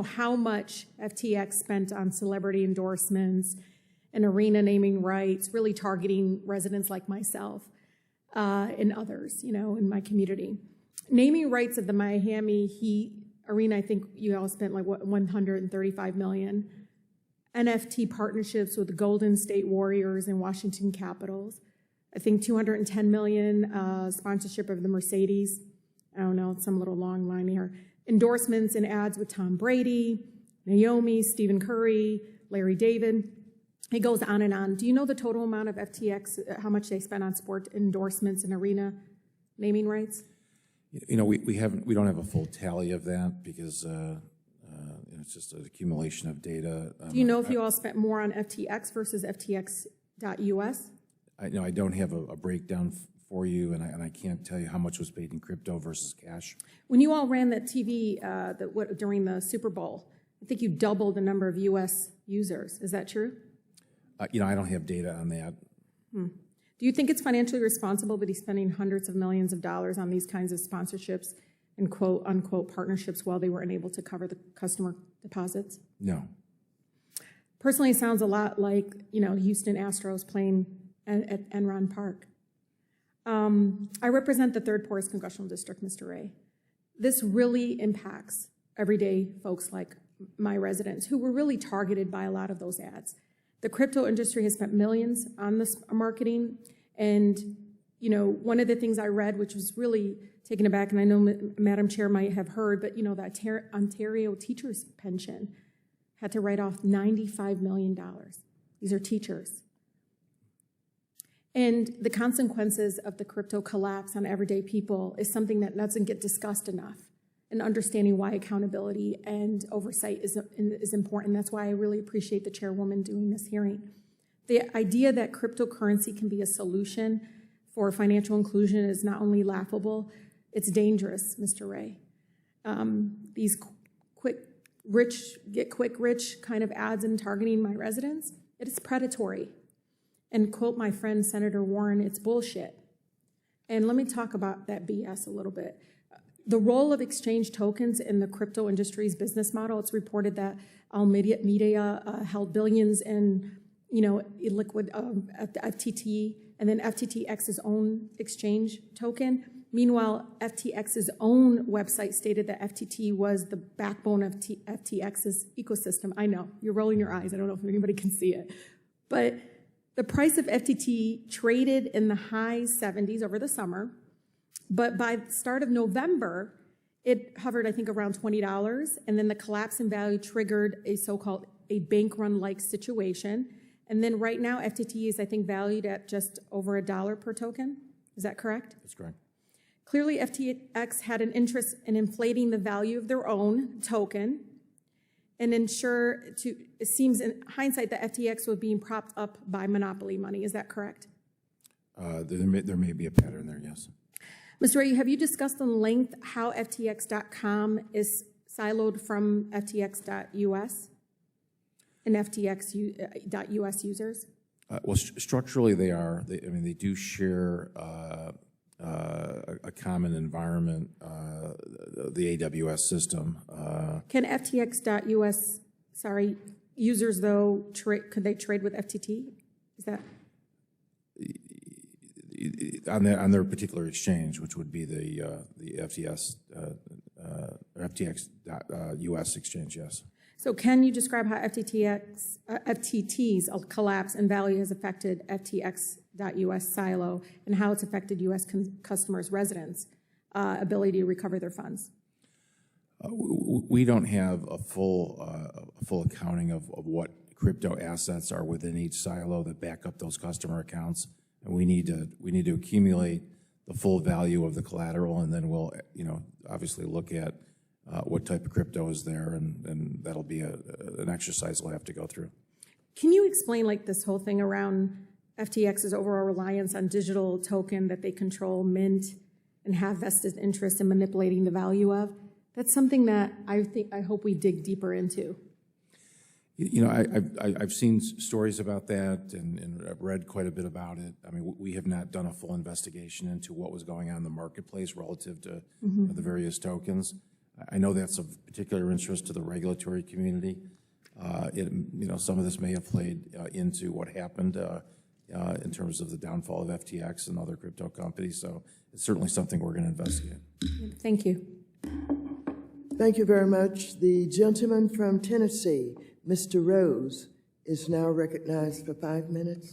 how much FTX spent on celebrity endorsements and arena naming rights, really targeting residents like myself and others, in my community. Naming rights of the Miami Heat arena, I think you all spent like $135 million. NFT partnerships with the Golden State Warriors and Washington Capitals. I think $210 million sponsorship of the Mercedes. I don't know, it's some little long line here. Endorsements and ads with Tom Brady, Naomi, Stephen Curry, Larry David. It goes on and on. Do you know the total amount of FTX, how much they spent on sport endorsements and arena naming rights? We don't have a full tally of that because it's just an accumulation of data. Do you know if you all spent more on FTX versus FTX.us? I don't have a breakdown for you, and I can't tell you how much was paid in crypto versus cash. When you all ran that TV during the Super Bowl, I think you doubled the number of U.S. users. Is that true? I don't have data on that. Do you think it's financially responsible to be spending hundreds of millions of dollars on these kinds of sponsorships and quote-unquote partnerships while they were unable to cover the customer deposits? No. Personally, it sounds a lot like, Houston Astros playing at Enron Park. I represent the third poorest congressional district, Mr. Ray. This really impacts everyday folks like my residents who were really targeted by a lot of those ads. The crypto industry has spent millions on this marketing, and one of the things I read, which was really taken aback, and I know Madam Chair might have heard, but the Ontario teachers' pension had to write off $95 million. These are teachers. And the consequences of the crypto collapse on everyday people is something that doesn't get discussed enough. And understanding why accountability and oversight is important. That's why I really appreciate the chairwoman doing this hearing. The idea that cryptocurrency can be a solution for financial inclusion is not only laughable, it's dangerous, Mr. Ray. These get quick rich kind of ads and targeting my residents, it is predatory. And quote my friend Senator Warren, it's bullshit. And let me talk about that BS a little bit. The role of exchange tokens in the crypto industry's business model, it's reported that Media held billions in, illiquid FTT, and then FTTX's own exchange token. Meanwhile, FTX's own website stated that FTT was the backbone of FTX's ecosystem. I know, you're rolling your eyes. I don't know if anybody can see it. But the price of FTT traded in the high 70s over the summer. But by the start of November, it hovered, I think, around $20, and then the collapse in value triggered a so-called bank run-like situation. And then right now, FTT is, I think, valued at just over $1 per token. Is that correct? That's correct. Clearly, FTX had an interest in inflating the value of their own token and it seems in hindsight that FTX was being propped up by monopoly money. Is that correct? There may be a pattern there, yes. Mr. Ray, have you discussed in length how FTX.com is siloed from FTX.us and FTX.us users? Well, structurally they are. They do share a common environment, the AWS system. Can FTX.us, users though, could they trade with FTT? Is that? On their particular exchange, which would be the FTX.us exchange, yes. So can you describe how FTT's collapse in value has affected FTX.us silo and how it's affected U.S. customers' residents' ability to recover their funds? We don't have a full accounting of what crypto assets are within each silo that back up those customer accounts. And we need to accumulate the full value of the collateral, and then we'll obviously look at what type of crypto is there, and that'll be an exercise we'll have to go through. Can you explain this whole thing around FTX's overall reliance on digital token that they control, mint, and have vested interest in manipulating the value of? That's something that I hope we dig deeper into. I've seen stories about that, and I've read quite a bit about it. We have not done a full investigation into what was going on in the marketplace relative to the various tokens. I know that's of particular interest to the regulatory community. Some of this may have played into what happened in terms of the downfall of FTX and other crypto companies. So it's certainly something we're going to investigate. Thank you. Thank you very much. The gentleman from Tennessee, Mr. Rose, is now recognized for 5 minutes.